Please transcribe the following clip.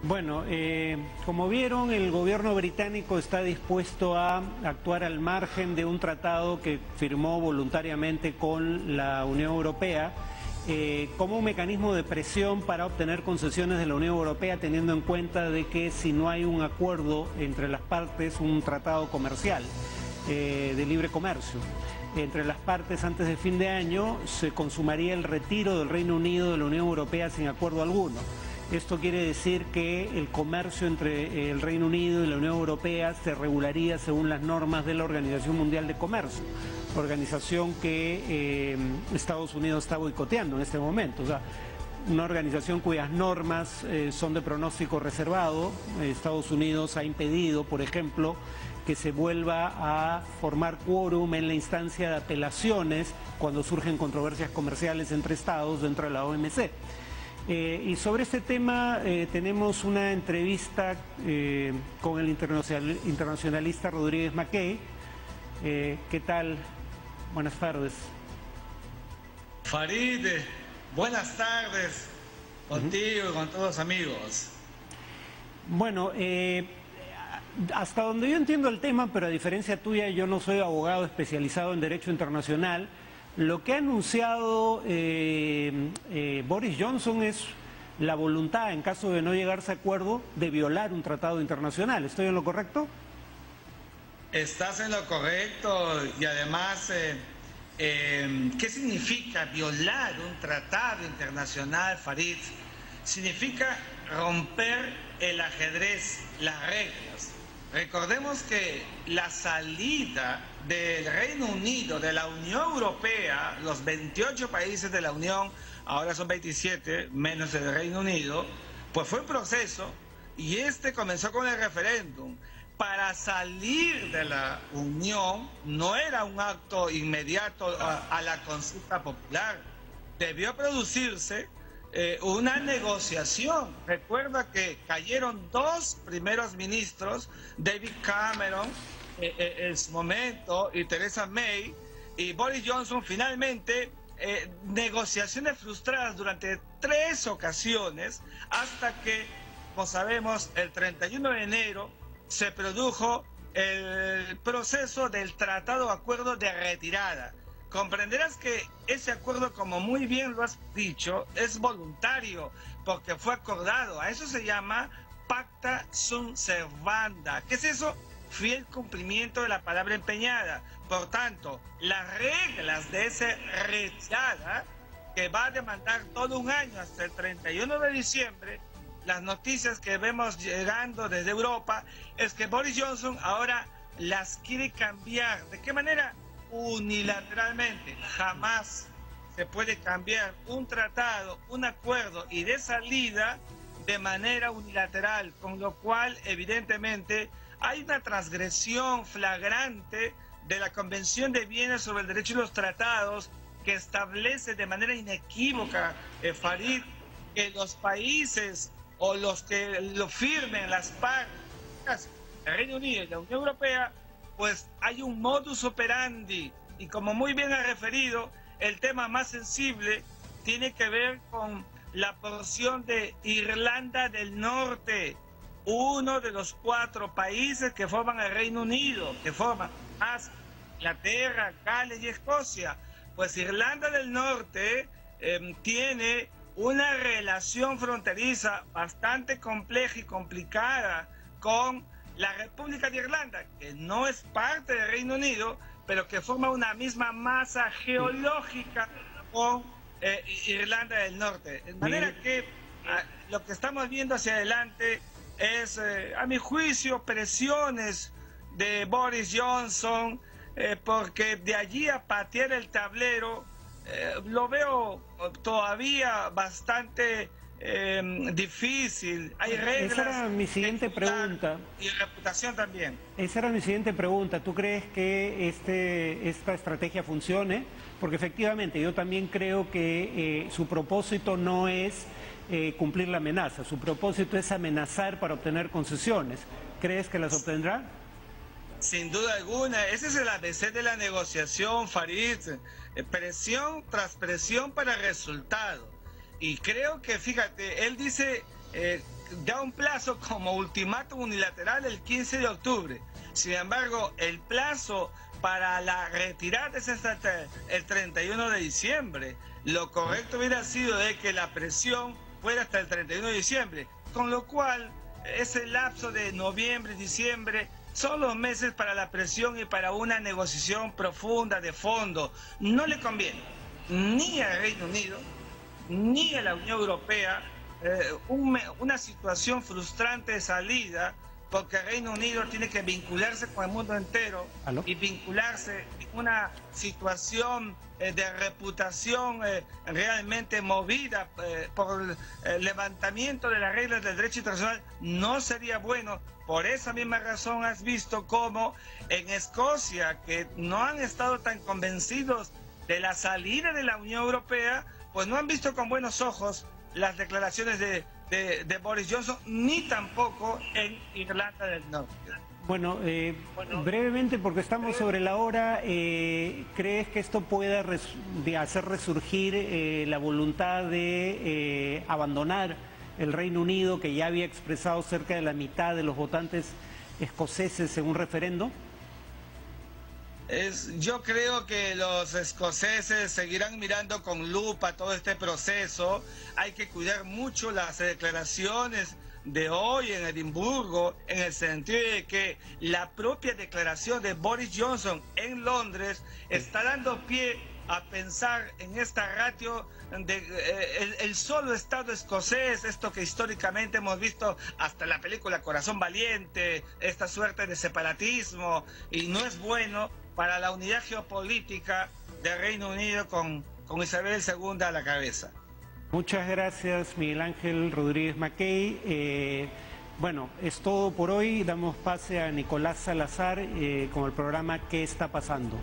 Bueno, como vieron, el gobierno británico está dispuesto a actuar al margen de un tratado que firmó voluntariamente con la Unión Europea como un mecanismo de presión para obtener concesiones de la Unión Europea, teniendo en cuenta de que si no hay un acuerdo entre las partes, un tratado comercial de libre comercio entre las partes antes de fin de año, se consumaría el retiro del Reino Unido de la Unión Europea sin acuerdo alguno. Esto quiere decir que el comercio entre el Reino Unido y la Unión Europea se regularía según las normas de la Organización Mundial de Comercio, organización que Estados Unidos está boicoteando en este momento. O sea, una organización cuyas normas son de pronóstico reservado. Estados Unidos ha impedido, por ejemplo, que se vuelva a formar quórum en la instancia de apelaciones cuando surgen controversias comerciales entre estados dentro de la OMC. Y sobre este tema tenemos una entrevista con el internacionalista Rodríguez Mackay. ¿Qué tal? Buenas tardes. Farid, buenas tardes contigo y con todos los amigos. Bueno, hasta donde yo entiendo el tema, pero a diferencia tuya, yo no soy abogado especializado en derecho internacional. Lo que ha anunciado Boris Johnson es la voluntad, en caso de no llegarse a acuerdo, de violar un tratado internacional. ¿Estoy en lo correcto? Estás en lo correcto y además, ¿qué significa violar un tratado internacional, Farid? Significa romper el ajedrez, las reglas. Recordemos que la salida del Reino Unido de la Unión Europea, los 28 países de la Unión, ahora son 27, menos el Reino Unido, pues fue un proceso y este comenzó con el referéndum. Para salir de la Unión no era un acto inmediato a la consulta popular, debió producirse una negociación. Recuerda que cayeron dos primeros ministros, David Cameron en su momento y Theresa May, y Boris Johnson. Finalmente negociaciones frustradas durante 3 ocasiones hasta que, como sabemos, el 31 de enero se produjo el proceso del tratado acuerdo de retirada. Comprenderás que ese acuerdo, como muy bien lo has dicho, es voluntario porque fue acordado. A eso se llama pacta sunt servanda. ¿Qué es eso? Fiel cumplimiento de la palabra empeñada. Por tanto, las reglas de esa retirada, que va a demandar todo un año hasta el 31 de diciembre, las noticias que vemos llegando desde Europa es que Boris Johnson ahora las quiere cambiar. ¿De qué manera? Unilateralmente. Jamás se puede cambiar un tratado, un acuerdo y de salida de manera unilateral, con lo cual evidentemente hay una transgresión flagrante de la Convención de Viena sobre el Derecho y los Tratados, que establece de manera inequívoca, Farid, que los países o los que lo firmen, las partes, el Reino Unido y la Unión Europea, pues hay un modus operandi. Y como muy bien ha referido, el tema más sensible tiene que ver con la porción de Irlanda del Norte, uno de los 4 países que forman el Reino Unido, que forman más Inglaterra, Gales y Escocia. Pues Irlanda del Norte tiene una relación fronteriza bastante compleja y complicada con la República de Irlanda, que no es parte del Reino Unido, pero que forma una misma masa geológica con Irlanda del Norte. De manera que lo que estamos viendo hacia adelante es, a mi juicio, presiones de Boris Johnson, porque de allí a patear el tablero lo veo todavía bastante difícil. Hay reglas. Esa era mi siguiente pregunta. Y reputación también. Esa era mi siguiente pregunta. ¿Tú crees que esta estrategia funcione? Porque efectivamente yo también creo que su propósito no es cumplir la amenaza. Su propósito es amenazar para obtener concesiones. ¿Crees que las obtendrá? Sin duda alguna, ese es el ABC de la negociación, Farid. Presión tras presión para resultado. Y creo que, fíjate, él dice da un plazo como ultimátum unilateral el 15 de octubre. Sin embargo, el plazo para la retirada es hasta el 31 de diciembre. Lo correcto hubiera sido de que la presión fuera hasta el 31 de diciembre, con lo cual ese lapso de noviembre, diciembre, son los meses para la presión y para una negociación profunda de fondo. No le conviene ni al Reino Unido ni a la Unión Europea una situación frustrante de salida, porque el Reino Unido tiene que vincularse con el mundo entero. ¿Aló? Y vincularse en una situación de reputación realmente movida por el levantamiento de las reglas del derecho internacional no sería bueno. Por esa misma razón has visto cómo en Escocia, que no han estado tan convencidos de la salida de la Unión Europea, pues no han visto con buenos ojos las declaraciones de Boris Johnson, ni tampoco en Irlanda del Norte. Bueno, brevemente, porque estamos sobre la hora, ¿crees que esto pueda hacer resurgir la voluntad de abandonar el Reino Unido, que ya había expresado cerca de la mitad de los votantes escoceses en un referendo? Yo creo que los escoceses seguirán mirando con lupa todo este proceso. Hay que cuidar mucho las declaraciones de hoy en Edimburgo, en el sentido de que la propia declaración de Boris Johnson en Londres está dando pie a pensar en esta ratio de el solo Estado escocés, esto que históricamente hemos visto hasta en la película Corazón Valiente, esta suerte de separatismo, y no es bueno para la unidad geopolítica del Reino Unido con Isabel II a la cabeza. Muchas gracias, Miguel Ángel Rodríguez Mackay. Bueno, es todo por hoy. Damos pase a Nicolás Salazar con el programa ¿Qué está pasando?